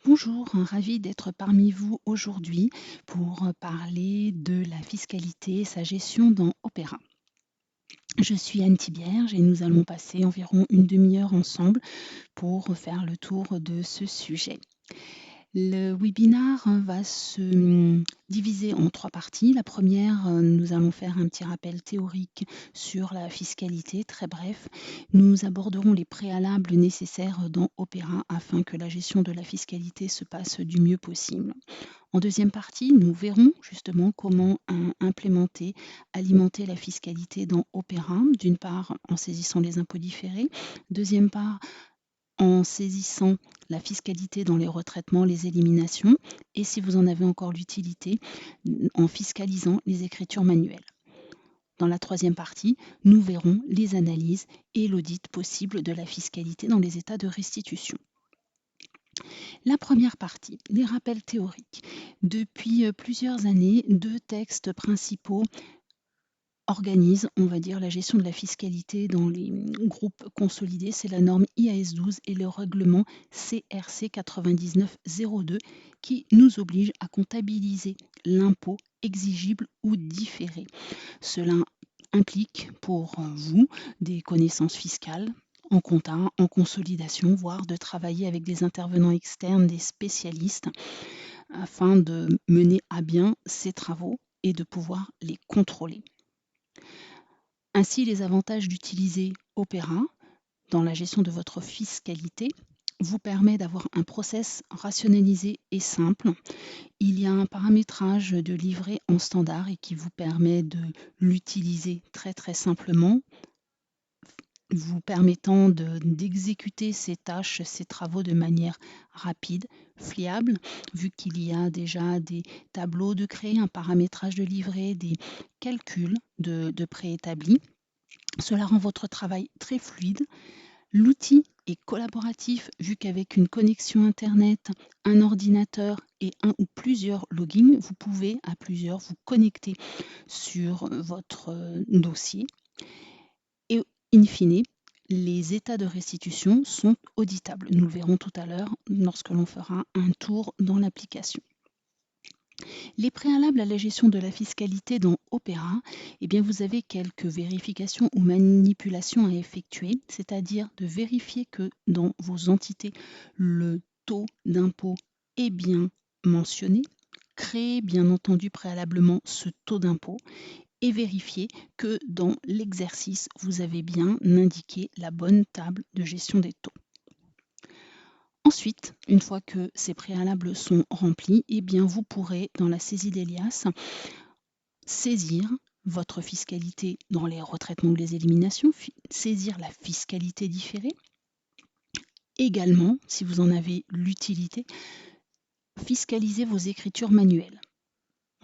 Bonjour, ravi d'être parmi vous aujourd'hui pour parler de la fiscalité et sa gestion dans Opéra. Je suis Anne Thibierge et nous allons passer environ une demi-heure ensemble pour faire le tour de ce sujet. Le webinaire va se diviser en 3 parties. La première, nous allons faire un petit rappel théorique sur la fiscalité, très bref. Nous aborderons les préalables nécessaires dans Opéra afin que la gestion de la fiscalité se passe du mieux possible. En deuxième partie, nous verrons justement comment implémenter, alimenter la fiscalité dans Opéra, d'une part en saisissant les impôts différés, deuxième part en saisissant la fiscalité dans les retraitements, les éliminations, et si vous en avez encore l'utilité, en fiscalisant les écritures manuelles. Dans la troisième partie, nous verrons les analyses et l'audit possible de la fiscalité dans les états de restitution. La première partie, les rappels théoriques. Depuis plusieurs années, 2 textes principaux organisent, on va dire, la gestion de la fiscalité dans les groupes consolidés. C'est la norme IAS 12 et le règlement CRC 9902 qui nous obligent à comptabiliser l'impôt exigible ou différé. Cela implique pour vous des connaissances fiscales en compta, en consolidation, voire de travailler avec des intervenants externes, des spécialistes, afin de mener à bien ces travaux et de pouvoir les contrôler. Ainsi, les avantages d'utiliser Opéra dans la gestion de votre fiscalité vous permet d'avoir un process rationalisé et simple. Il y a un paramétrage de livret en standard et qui vous permet de l'utiliser très simplement, vous permettant d'exécuter ces tâches, ces travaux de manière rapide, fiable, vu qu'il y a déjà des tableaux de créer, un paramétrage de livret, des calculs de préétablis. Cela rend votre travail très fluide. L'outil est collaboratif vu qu'avec une connexion Internet, un ordinateur et un ou plusieurs logins, vous pouvez à plusieurs vous connecter sur votre dossier. Et in fine, les états de restitution sont auditables. Nous le verrons tout à l'heure lorsque l'on fera un tour dans l'application. Les préalables à la gestion de la fiscalité dans Opéra, eh bien vous avez quelques vérifications ou manipulations à effectuer, c'est-à-dire de vérifier que dans vos entités, le taux d'impôt est bien mentionné, créer bien entendu préalablement ce taux d'impôt et vérifier que dans l'exercice, vous avez bien indiqué la bonne table de gestion des taux. Ensuite, une fois que ces préalables sont remplis, eh bien vous pourrez, dans la saisie d'Elias, saisir votre fiscalité dans les retraitements ou les éliminations, saisir la fiscalité différée. Également, si vous en avez l'utilité, fiscaliser vos écritures manuelles.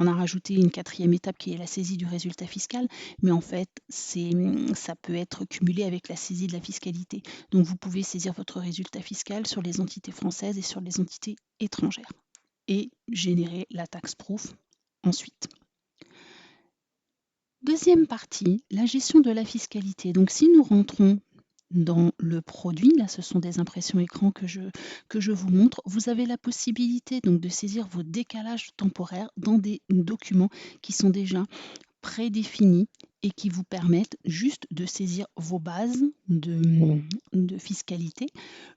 On a rajouté une 4e étape qui est la saisie du résultat fiscal, mais en fait, ça peut être cumulé avec la saisie de la fiscalité. Donc vous pouvez saisir votre résultat fiscal sur les entités françaises et sur les entités étrangères et générer la taxe proof ensuite. Deuxième partie, la gestion de la fiscalité. Donc si nous rentrons dans le produit, là ce sont des impressions écran que je vous montre, vous avez la possibilité donc de saisir vos décalages temporaires dans des documents qui sont déjà prédéfinis et qui vous permettent juste de saisir vos bases de fiscalité.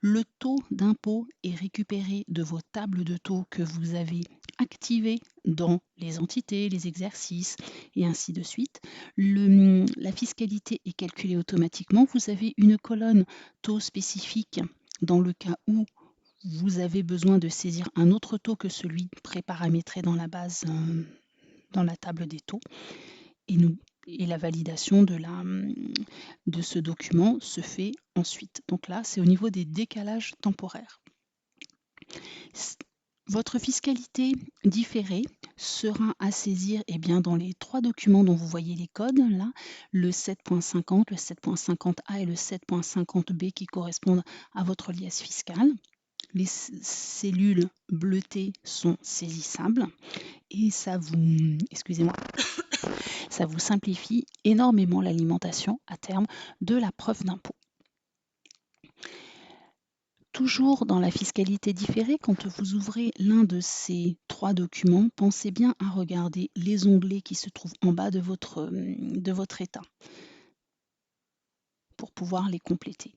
Le taux d'impôt est récupéré de vos tables de taux que vous avez activées dans les entités, les exercices et ainsi de suite. La fiscalité est calculée automatiquement. Vous avez une colonne taux spécifique dans le cas où vous avez besoin de saisir un autre taux que celui préparamétré dans la base, dans la table des taux. Et la validation de ce document se fait ensuite. Donc là, c'est au niveau des décalages temporaires. Votre fiscalité différée sera à saisir dans les 3 documents dont vous voyez les codes, là, le 7.50, le 7.50A et le 7.50B qui correspondent à votre liasse fiscale. Les cellules bleutées sont saisissables et ça vous, ça vous simplifie énormément l'alimentation à terme de la preuve d'impôt. Toujours dans la fiscalité différée, quand vous ouvrez l'un de ces 3 documents, pensez bien à regarder les onglets qui se trouvent en bas de votre état pour pouvoir les compléter.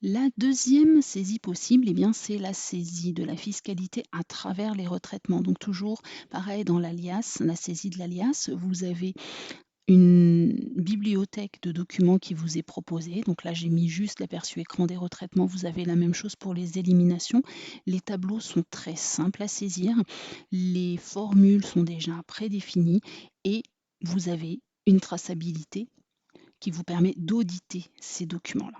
La deuxième saisie possible, eh bien, c'est la saisie de la fiscalité à travers les retraitements. Donc toujours pareil dans l'alias, la saisie de l'alias, vous avez une bibliothèque de documents qui vous est proposée. Donc là, j'ai mis juste l'aperçu écran des retraitements. Vous avez la même chose pour les éliminations. Les tableaux sont très simples à saisir. Les formules sont déjà prédéfinies et vous avez une traçabilité qui vous permet d'auditer ces documents-là.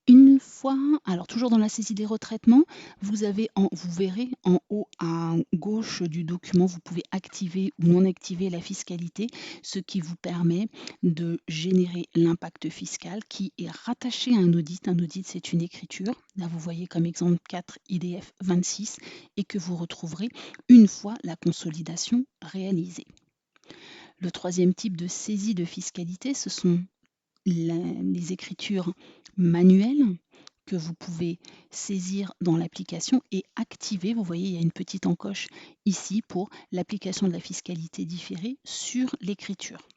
Une fois, alors toujours dans la saisie des retraitements, vous verrez en haut à gauche du document, vous pouvez activer ou non activer la fiscalité, ce qui vous permet de générer l'impact fiscal qui est rattaché à un audit. Un audit, c'est une écriture. Là, vous voyez comme exemple 4 IDF 26 et que vous retrouverez une fois la consolidation réalisée. Le troisième type de saisie de fiscalité, ce sont les écritures manuelles que vous pouvez saisir dans l'application et activer. Vous voyez, il y a une petite encoche ici pour l'application de la fiscalité différée sur l'écriture.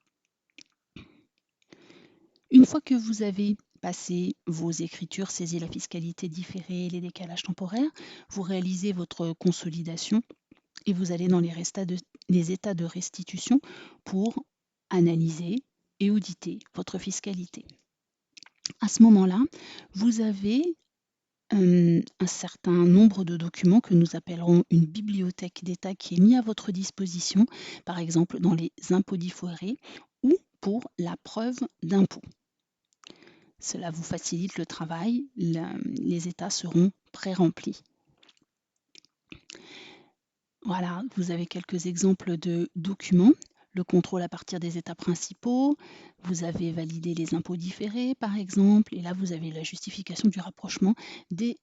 Une fois que vous avez passé vos écritures, saisi la fiscalité différée et les décalages temporaires, vous réalisez votre consolidation et vous allez dans les états de restitution pour analyser et auditer votre fiscalité. À ce moment-là, vous avez un certain nombre de documents que nous appellerons une bibliothèque d'État qui est mis à votre disposition, par exemple dans les impôts différés ou pour la preuve d'impôt. Cela vous facilite le travail, les états seront pré-remplis. Voilà, vous avez quelques exemples de documents. Le contrôle à partir des états principaux, vous avez validé les impôts différés par exemple, et là vous avez la justification du rapprochement des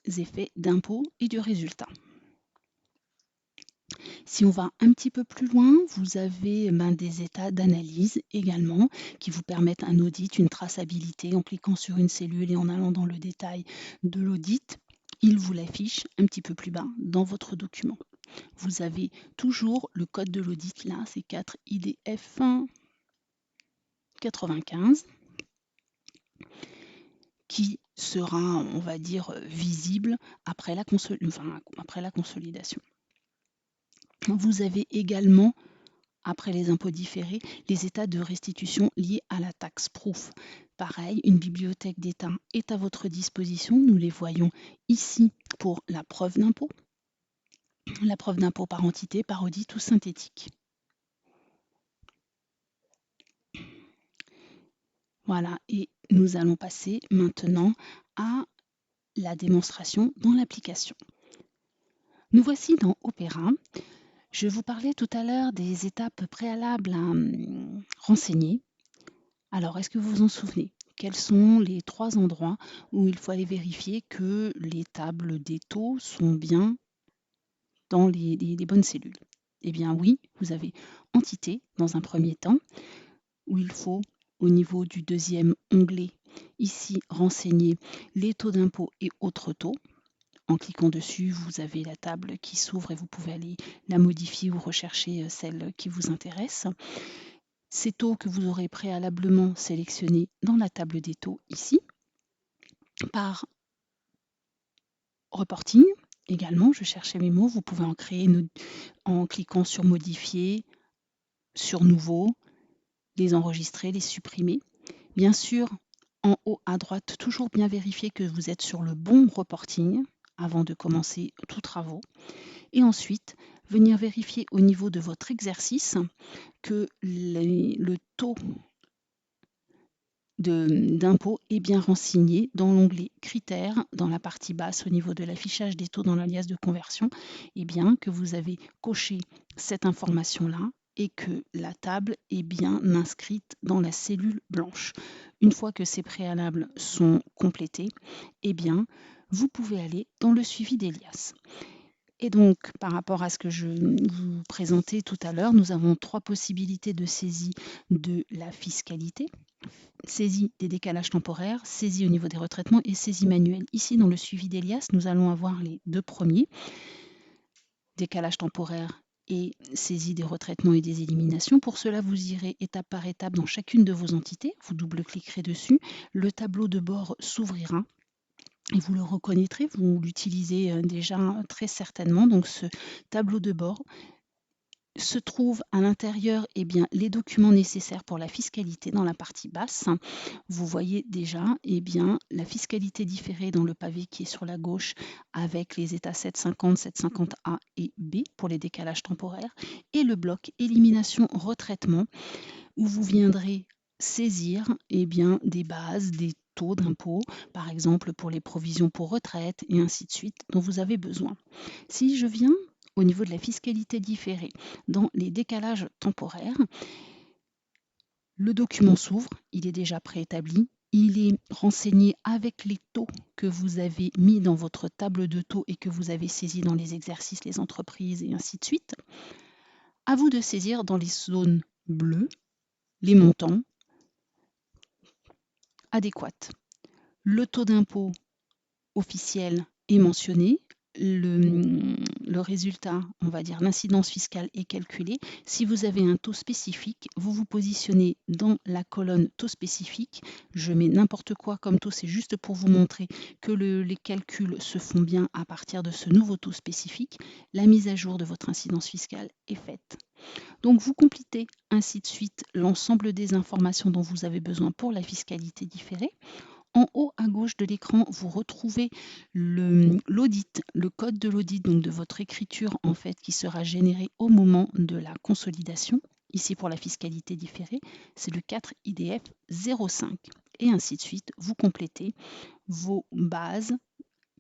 effets d'impôt et du résultat. Si on va un petit peu plus loin, vous avez des états d'analyse également qui vous permettent un audit, une traçabilité. En cliquant sur une cellule et en allant dans le détail de l'audit, il vous l'affiche un petit peu plus bas dans votre document. Vous avez toujours le code de l'audit, là c'est 4 IDF 95 qui sera, on va dire, visible après la consolidation. Vous avez également, après les impôts différés, les états de restitution liés à la taxe proof. Pareil, une bibliothèque d'état est à votre disposition. Nous les voyons ici pour la preuve d'impôt par entité, par audit ou synthétique. Voilà, et nous allons passer maintenant à la démonstration dans l'application. Nous voici dans Opera. Je vous parlais tout à l'heure des étapes préalables à renseigner. Alors, est-ce que vous vous en souvenez? Quels sont les 3 endroits où il faut aller vérifier que les tables des taux sont bien dans les bonnes cellules? Eh bien oui, vous avez Entité dans un premier temps, où il faut, au niveau du deuxième onglet, ici, renseigner les taux d'impôt et autres taux. En cliquant dessus, vous avez la table qui s'ouvre et vous pouvez aller la modifier ou rechercher celle qui vous intéresse. Ces taux que vous aurez préalablement sélectionnés dans la table des taux ici. Par reporting, également, je cherchais mes mots, vous pouvez en créer en cliquant sur modifier, sur nouveau, les enregistrer, les supprimer. Bien sûr, en haut à droite, toujours bien vérifier que vous êtes sur le bon reporting avant de commencer tous travaux. Et ensuite, venir vérifier au niveau de votre exercice que le taux d'impôt est bien renseigné dans l'onglet critères, dans la partie basse au niveau de l'affichage des taux dans l'alias de conversion, et bien que vous avez coché cette information-là et que la table est bien inscrite dans la cellule blanche. Une fois que ces préalables sont complétés, eh bien, vous pouvez aller dans le suivi d'Elias. Et donc, par rapport à ce que je vous présentais tout à l'heure, nous avons 3 possibilités de saisie de la fiscalité. Saisie des décalages temporaires, saisie au niveau des retraitements et saisie manuelle. Ici, dans le suivi d'Elias, nous allons avoir les 2 premiers, décalage temporaire et saisie des retraitements et des éliminations. Pour cela, vous irez étape par étape dans chacune de vos entités. Vous double-cliquerez dessus. Le tableau de bord s'ouvrira et vous le reconnaîtrez. Vous l'utilisez déjà très certainement. Donc, ce tableau de bord se trouvent à l'intérieur les documents nécessaires pour la fiscalité dans la partie basse. Vous voyez déjà la fiscalité différée dans le pavé qui est sur la gauche avec les états 750, 750A et B pour les décalages temporaires et le bloc élimination retraitement où vous viendrez saisir des bases, des taux d'impôt, par exemple pour les provisions pour retraite et ainsi de suite dont vous avez besoin. Si je viens au niveau de la fiscalité différée, dans les décalages temporaires, le document s'ouvre, il est déjà préétabli, il est renseigné avec les taux que vous avez mis dans votre table de taux et que vous avez saisi dans les exercices, les entreprises et ainsi de suite. À vous de saisir dans les zones bleues les montants adéquats. Le taux d'impôt officiel est mentionné, le résultat, on va dire l'incidence fiscale est calculée. Si vous avez un taux spécifique, vous vous positionnez dans la colonne taux spécifique. Je mets n'importe quoi comme taux, c'est juste pour vous montrer que les calculs se font bien à partir de ce nouveau taux spécifique. La mise à jour de votre incidence fiscale est faite. Donc vous complétez ainsi de suite l'ensemble des informations dont vous avez besoin pour la fiscalité différée. En haut à gauche de l'écran, vous retrouvez l'audit, le code de l'audit, donc de votre écriture en fait, qui sera généré au moment de la consolidation. Ici pour la fiscalité différée, c'est le 4 IDF 05. Et ainsi de suite, vous complétez vos bases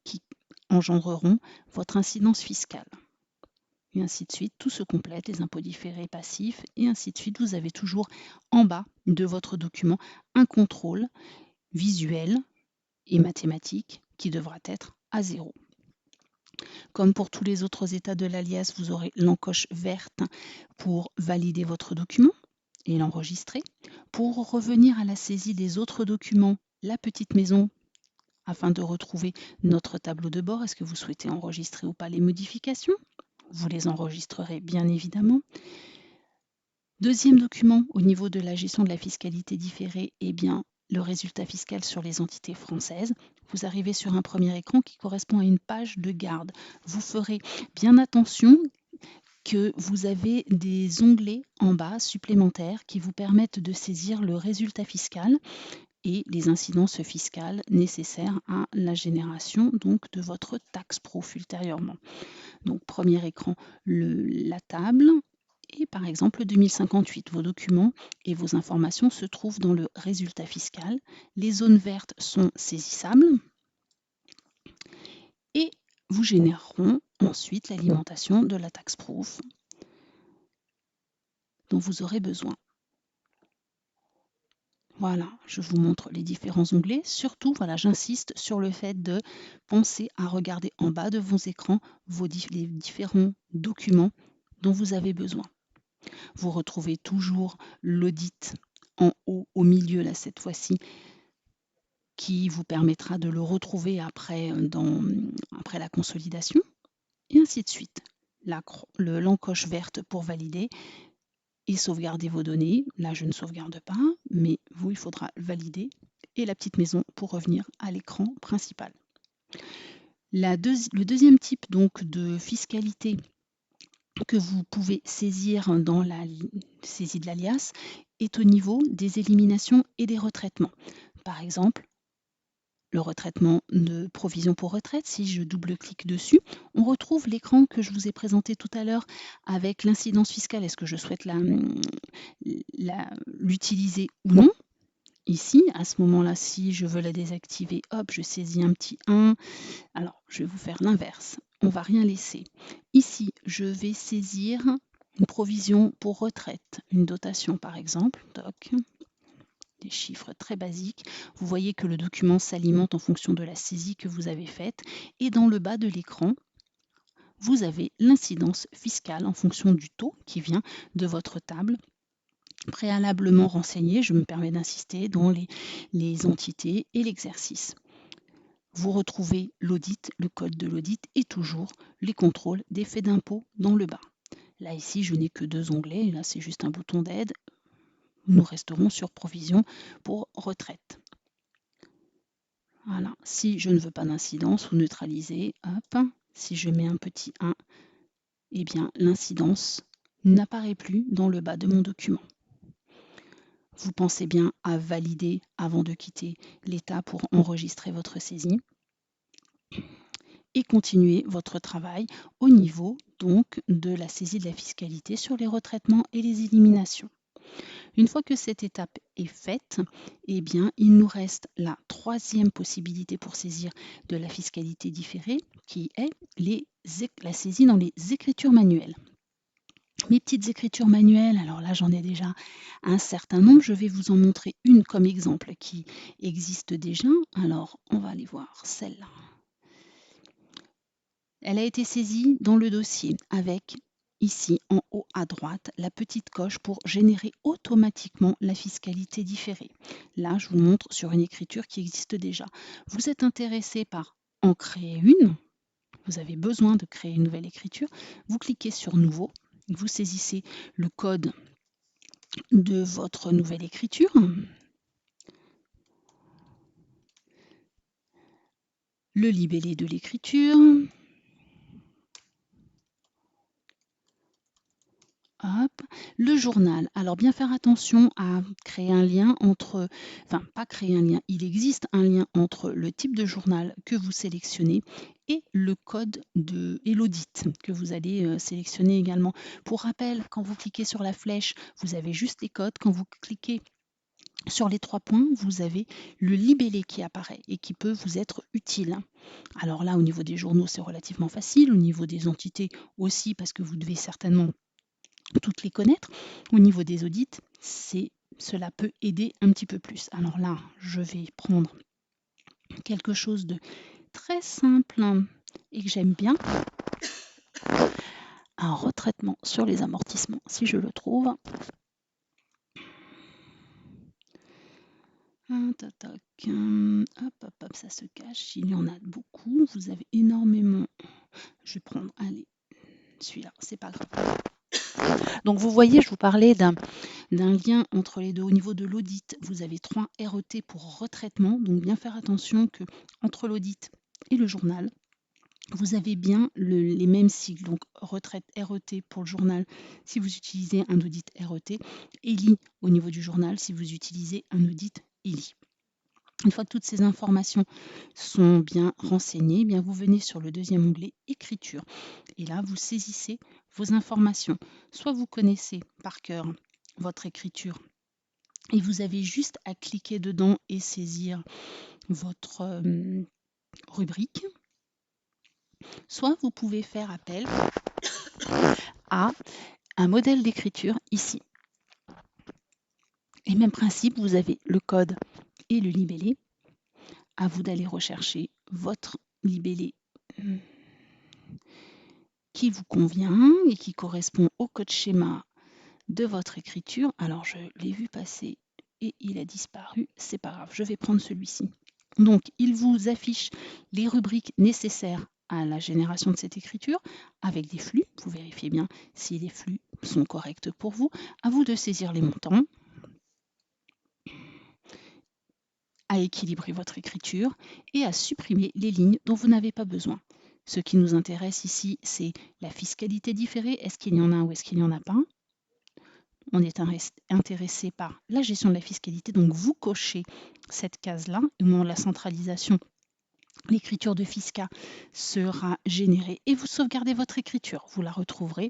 qui engendreront votre incidence fiscale. Et ainsi de suite, tout se complète, les impôts différés passifs, et ainsi de suite. Vous avez toujours en bas de votre document un contrôle visuel et mathématique qui devra être à 0. Comme pour tous les autres états de l'alias, vous aurez l'encoche verte pour valider votre document et l'enregistrer. Pour revenir à la saisie des autres documents, la petite maison afin de retrouver notre tableau de bord. Est-ce que vous souhaitez enregistrer ou pas les modifications? Vous les enregistrerez bien évidemment. Deuxième document, au niveau de la gestion de la fiscalité différée, le résultat fiscal sur les entités françaises. Vous arrivez sur un premier écran qui correspond à une page de garde. Vous ferez bien attention que vous avez des onglets en bas supplémentaires qui vous permettent de saisir le résultat fiscal et les incidences fiscales nécessaires à la génération donc, de votre taxe proof ultérieurement. Donc premier écran, la table. Et par exemple, 2058, vos documents et vos informations se trouvent dans le résultat fiscal. Les zones vertes sont saisissables et vous généreront ensuite l'alimentation de la tax proof dont vous aurez besoin. Voilà, je vous montre les différents onglets. Surtout, voilà, j'insiste sur le fait de penser à regarder en bas de vos écrans les différents documents dont vous avez besoin. Vous retrouvez toujours l'audit en haut, au milieu, là, cette fois-ci, qui vous permettra de le retrouver après la consolidation, et ainsi de suite. L'encoche verte pour valider et sauvegarder vos données. Là, je ne sauvegarde pas, mais vous, il faudra valider. Et la petite maison pour revenir à l'écran principal. Le deuxième type donc de fiscalité que vous pouvez saisir dans la saisie de l'alias est au niveau des éliminations et des retraitements. Par exemple, le retraitement de provision pour retraite, si je double-clique dessus, on retrouve l'écran que je vous ai présenté tout à l'heure avec l'incidence fiscale. Est-ce que je souhaite l'utiliser ou non? Ici, à ce moment-là, si je veux la désactiver, hop, je saisis un petit 1. Alors, je vais vous faire l'inverse. On ne va rien laisser. Ici, je vais saisir une provision pour retraite, une dotation par exemple. Toc. Des chiffres très basiques. Vous voyez que le document s'alimente en fonction de la saisie que vous avez faite. Et dans le bas de l'écran, vous avez l'incidence fiscale en fonction du taux qui vient de votre table préalablement renseignée, je me permets d'insister, dans les entités et l'exercice. Vous retrouvez l'audit, le code de l'audit et toujours les contrôles des faits d'impôt dans le bas. Là, ici, je n'ai que 2 onglets. Là, c'est juste un bouton d'aide. Nous resterons sur provision pour retraite. Voilà. Si je ne veux pas d'incidence ou neutraliser, hop, si je mets un petit 1, eh bien, l'incidence n'apparaît plus dans le bas de mon document. Vous pensez bien à valider avant de quitter l'État pour enregistrer votre saisie et continuer votre travail au niveau donc de la saisie de la fiscalité sur les retraitements et les éliminations. Une fois que cette étape est faite, eh bien, il nous reste la 3e possibilité pour saisir de la fiscalité différée qui est la saisie dans les écritures manuelles. Mes petites écritures manuelles, alors là j'en ai déjà un certain nombre, je vais vous en montrer une comme exemple qui existe déjà. Alors on va aller voir celle-là. Elle a été saisie dans le dossier avec ici en haut à droite la petite coche pour générer automatiquement la fiscalité différée. Là je vous montre sur une écriture qui existe déjà. Vous êtes intéressé par en créer une, vous avez besoin de créer une nouvelle écriture, vous cliquez sur nouveau. Vous saisissez le code de votre nouvelle écriture. Le libellé de l'écriture. Hop. Le journal. Alors bien faire attention à créer un lien entre, enfin pas créer un lien, il existe un lien entre le type de journal que vous sélectionnez et le code et l'audit que vous allez sélectionner également. Pour rappel, quand vous cliquez sur la flèche, vous avez juste les codes. Quand vous cliquez sur les 3 points, vous avez le libellé qui apparaît et qui peut vous être utile. Alors là, au niveau des journaux, c'est relativement facile. Au niveau des entités aussi, parce que vous devez certainement toutes les connaître. Au niveau des audits, cela peut aider un petit peu plus. Alors là, je vais prendre quelque chose de très simple et que j'aime bien. Un retraitement sur les amortissements, si je le trouve. Hop, hop, hop, ça se cache. Il y en a beaucoup. Vous avez énormément. Je vais prendre, allez, celui-là, c'est pas grave. Donc vous voyez, je vous parlais d'un lien entre les deux. Au niveau de l'audit, vous avez 3 RET pour retraitement. Donc bien faire attention que entre l'audit et le journal, vous avez bien les mêmes sigles. Donc retraite RET pour le journal si vous utilisez un audit RET, ELI au niveau du journal si vous utilisez un audit ELI. Une fois que toutes ces informations sont bien renseignées, eh bien vous venez sur le 2e onglet écriture. Et là, vous saisissez vos informations. Soit vous connaissez par cœur votre écriture et vous avez juste à cliquer dedans et saisir votre rubrique. Soit vous pouvez faire appel à un modèle d'écriture ici. Et même principe, vous avez le code et le libellé. À vous d'aller rechercher votre libellé qui vous convient et qui correspond au code schéma de votre écriture. Alors je l'ai vu passer et il a disparu, c'est pas grave, je vais prendre celui-ci. Donc il vous affiche les rubriques nécessaires à la génération de cette écriture avec des flux. Vous vérifiez bien si les flux sont corrects pour vous. À vous de saisir les montants, à équilibrer votre écriture et à supprimer les lignes dont vous n'avez pas besoin. Ce qui nous intéresse ici, c'est la fiscalité différée. Est-ce qu'il y en a ou est-ce qu'il n'y en a pas? On est intéressé par la gestion de la fiscalité, donc vous cochez cette case-là. Au moment de la centralisation, l'écriture de Fisca sera générée et vous sauvegardez votre écriture. Vous la retrouverez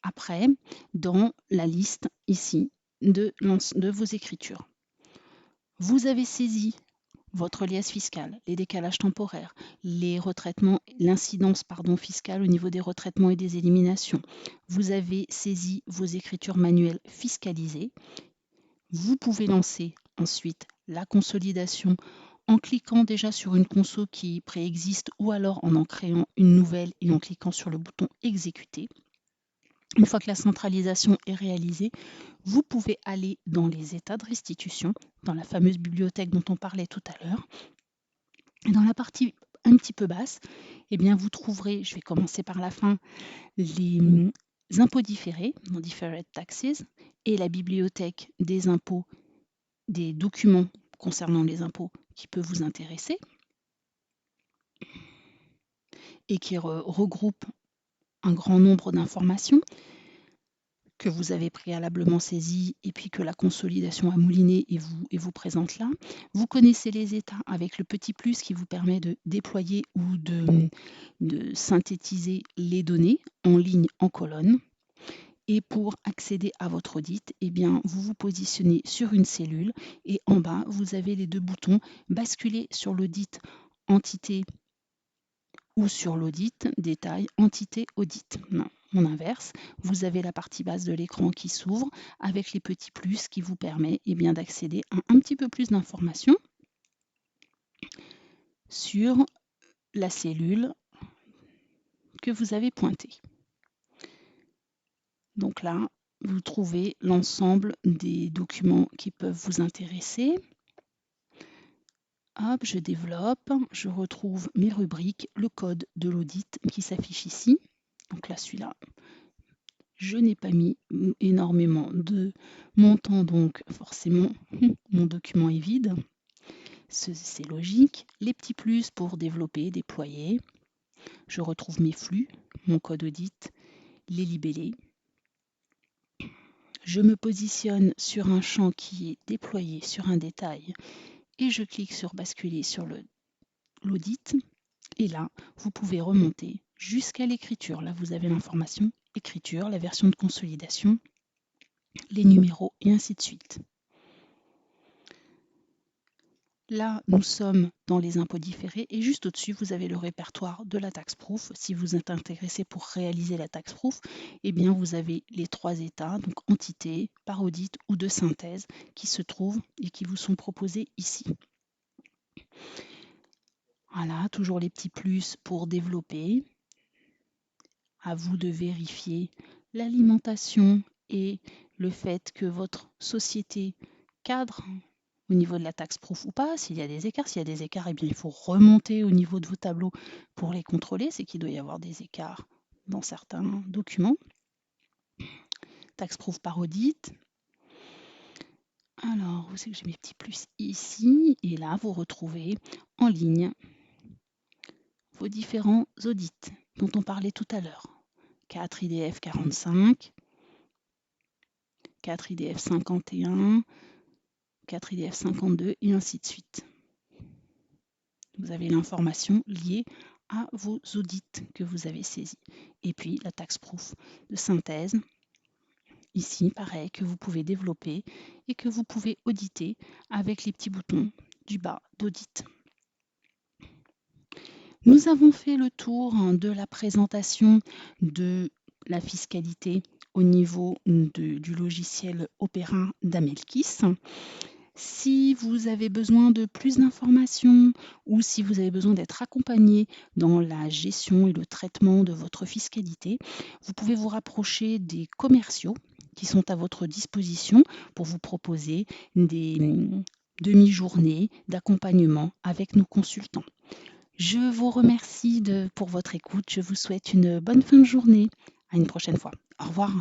après dans la liste ici de vos écritures. Vous avez saisi votre liasse fiscale, les décalages temporaires, les retraitements, l'incidence fiscale au niveau des retraitements et des éliminations. Vous avez saisi vos écritures manuelles fiscalisées. Vous pouvez lancer ensuite la consolidation en cliquant déjà sur une conso qui préexiste ou alors en créant une nouvelle et en cliquant sur le bouton exécuter. Une fois que la centralisation est réalisée, vous pouvez aller dans les états de restitution, dans la fameuse bibliothèque dont on parlait tout à l'heure. Dans la partie un petit peu basse, eh bien, vous trouverez, je vais commencer par la fin, les impôts différés, non deferred taxes, et la bibliothèque des impôts, des documents concernant les impôts qui peuvent vous intéresser et qui regroupe un grand nombre d'informations que vous avez préalablement saisies et puis que la consolidation a mouliné et vous présente là. Vous connaissez les états avec le petit plus qui vous permet de déployer ou de synthétiser les données en ligne, en colonne. Et pour accéder à votre audit, eh bien, vous vous positionnez sur une cellule et en bas, vous avez les deux boutons basculer sur l'audit entité ou sur l'audit détail entité audit. Non, en inverse, vous avez la partie basse de l'écran qui s'ouvre avec les petits plus qui vous permet eh bien, d'accéder à un petit peu plus d'informations sur la cellule que vous avez pointée. Donc là, vous trouvez l'ensemble des documents qui peuvent vous intéresser. Hop, je développe, je retrouve mes rubriques, le code de l'audit qui s'affiche ici. Donc là, celui-là, je n'ai pas mis énormément de montant, donc forcément, mon document est vide. C'est logique. Les petits plus pour développer, déployer. Je retrouve mes flux, mon code audit, les libellés. Je me positionne sur un champ qui est déployé sur un détail et je clique sur basculer sur l'audit. Et là, vous pouvez remonter jusqu'à l'écriture. Là, vous avez l'information écriture, la version de consolidation, les numéros et ainsi de suite. Là, nous sommes dans les impôts différés et juste au-dessus, vous avez le répertoire de la tax proof. Si vous êtes intéressé pour réaliser la tax proof, eh bien, vous avez les trois états, donc entité, par audit ou de synthèse, qui se trouvent et qui vous sont proposés ici. Voilà, toujours les petits plus pour développer. À vous de vérifier l'alimentation et le fait que votre société cadre au niveau de la tax proof ou pas, s'il y a des écarts. S'il y a des écarts, eh bien, il faut remonter au niveau de vos tableaux pour les contrôler. C'est qu'il doit y avoir des écarts dans certains documents. Tax proof par audit. Alors, vous savez que j'ai mes petits plus ici. Et là, vous retrouvez en ligne vos différents audits dont on parlait tout à l'heure. 4 IDF 45, 4 IDF 51, 4 IDF 52 et ainsi de suite. Vous avez l'information liée à vos audits que vous avez saisis. Et puis la tax proof de synthèse, ici pareil, que vous pouvez développer et que vous pouvez auditer avec les petits boutons du bas d'audit. Nous avons fait le tour de la présentation de la fiscalité au niveau du logiciel Opera d'Amelkis. Si vous avez besoin de plus d'informations ou si vous avez besoin d'être accompagné dans la gestion et le traitement de votre fiscalité, vous pouvez vous rapprocher des commerciaux qui sont à votre disposition pour vous proposer des demi-journées d'accompagnement avec nos consultants. Je vous remercie pour votre écoute. Je vous souhaite une bonne fin de journée. À une prochaine fois. Au revoir.